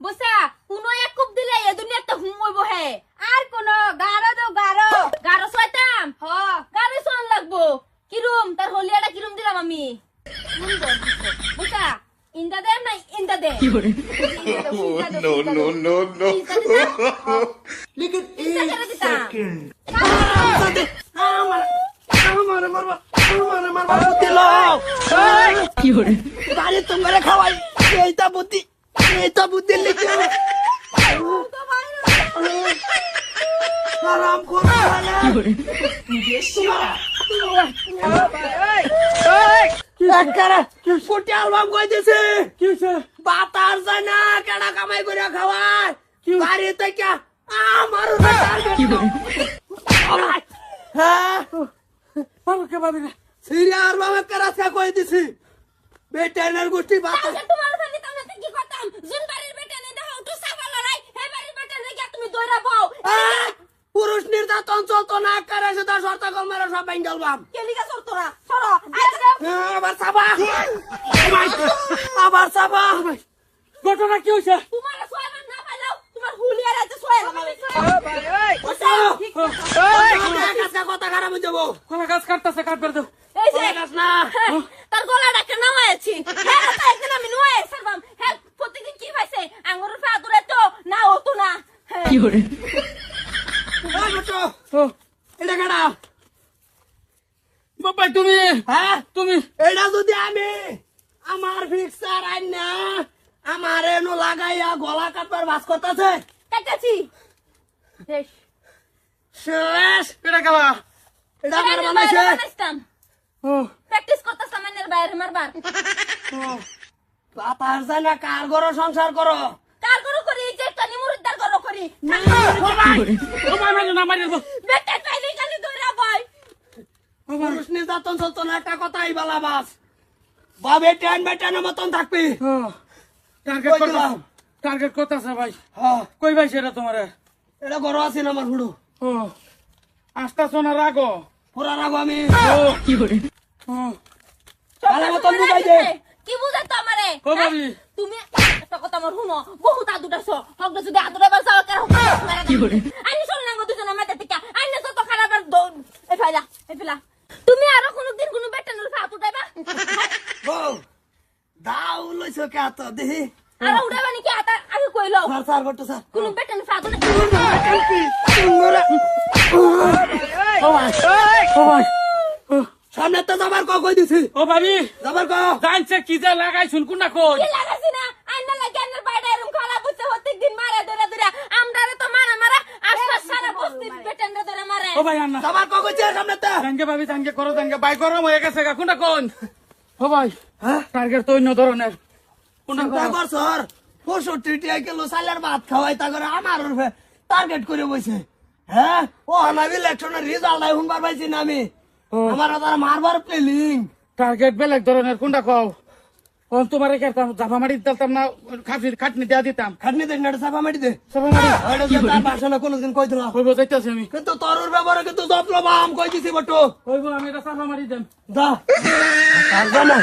বুঝছা কোনো এক কুপ দিলে এ দুনিয়াতে ঘুমইব হে আর কোন গারো দো গারো গারো ছয়তাম হ গারো সোন লাগবো কিরুম তার হলিয়াটা কিরুম দিলাম আমি বুঝছা ইন্দা দে না ইন্দা দে No, no, no, no. लेकिन ইন্দা एक করে দিতা हमारे मरवा दिलो गाड़ी तुम्हारे खवाई ये तो बुद्धि लिखो आराम को ফুটি অ্যালবাম কই দিছে বাতার যায় না কেডা কামাই করে খাওয়ায় বাড়ি থেকে আমার হ্যাঁ সিরিয়ার বাবা কেরাসকা কই দিছি বেটেনের গোষ্ঠী বাতার তোমার ওখানে তো আমি কি করতাম জুন বাড়ির বেটা নে দাও তো সাবা লড়াই হে বাড়ির বেটা নে কি তুমি দইরা বউ পুরুষ নির্যাতন চলতো না করে সেটা শর্ত কলমের সব বেঙ্গলবাম কেলিকা সর তোরা সরো আবার সাবা আবার সাবা ঘটনা কি হইছে তোমার সোয়ামান না পাইলো তোমার হুলিয়া রাতে সোয়ালাম কথা খারাপ হয়ে যাবো কোন কাজ করতেছে কাট করে দাও এই যে গাছ না তার গলাটাকে নামাইছি হ্যাঁ তাই একদিন আমি নয় সারবাম হ্যাঁ প্রতিদিন কি পাইছে আঙ্গুরের ফা দূরে তো না হতো না এটা কাটা বাবা তুমি হ্যাঁ তুমি এটা যদি আমি আমার ফিক্সার আইন না আমার এনো লাগাইয়া গলা কাটবার বাস করতেছে কাটাছি বেশ শেষ এটা গেলা এটা আমার বানাইছে ও প্র্যাকটিস করতেছাম এর বাইরে মারবার বাতাস যায় না কার ঘরে সংসার করো কার করো করি যে কানি মুরদার করো করি ও ভাই মারো না মারি দেবো বেটা পাইলে কালি দইরা বই পুরুষ নির্যাতন চলতো না একটা কথাই বলা বাস বাবে টেন বেটানের মতন থাকবি টার্গেট কই দিলাম? টার্গেট করতেছে ভাই হ্যাঁ কই ভাই সেটা তোমারে এটা ঘর আছে না আমার হুড়ু ও আস্তা সোনা রাগো পুরা রাখো আমি ও ও ভালো মতন বুঝাই দে কি বুঝাই তো আমারে ও ভাবি তুমি একটা কথা আমার শুনো বহুত আদুটাছো হগলে যদি আদুরা বাসাও কেন কি করে আইনি শুনলাম গো দুজন মাথা থেকে আইনি যত খারাপ আর এ ফেলা তুমি আরো কোনদিন কোন বেটানোর ফা উঠাইবা বউ দাও লইছো কে আতো দেহি আর উড়াবা নাকি আতা আগে কইলো স্যার স্যার করতো স্যার কোন বেটানোর ফা উঠাই ও ভাই ও ভাই সামনে তো যাবার কই দিছি ও ভাবি যাবার ক জানছে কি যা লাগাই শুন কোন না কই কি লাগাছি না আইনা লাগি আইনার বাইরে এরকম খারাপ হচ্ছে প্রত্যেকদিন মারা ধরে আমরারে তো মারা আশপাশ সারা বস্তি বেটানরা ধরে মারে ও ভাই আন্না যাবার কইছে সামনে তো জানকে ভাবি জানকে করো জানকে ভাই গরম হয়ে গেছে গা কোনটা কোন ও ভাই হ্যাঁ টার্গেট তো অন্য ধরনের কোনটা চিন্তা কর স্যার 65 টাকা কিলো চালের ভাত খাওয়াই তা করে আমার টার্গেট করে বইছে হ্যাঁ ও আমি ইলেকশনের রেজাল্ট আই হুনবার পাইছি না আমি আমার তারা মারবার প্লেলিং টার্গেট বেলেগ ধরনের কোনটা কও ও তোমারে কেরতাম জাফা মারি দিতাম না খাটনি দেয়া দিতাম খাটনি দে না সাফা মাটি দে জাফা মারি ওইটা যে তার ভাষা না কোনোদিন কই দিলা কইব যাইতাছি আমি কিন্তু তরুর ব্যবহারে কিন্তু জপলো বাম কই দিছি বটো কইব আমি এটা জাফা মারি দেম দা পারবা না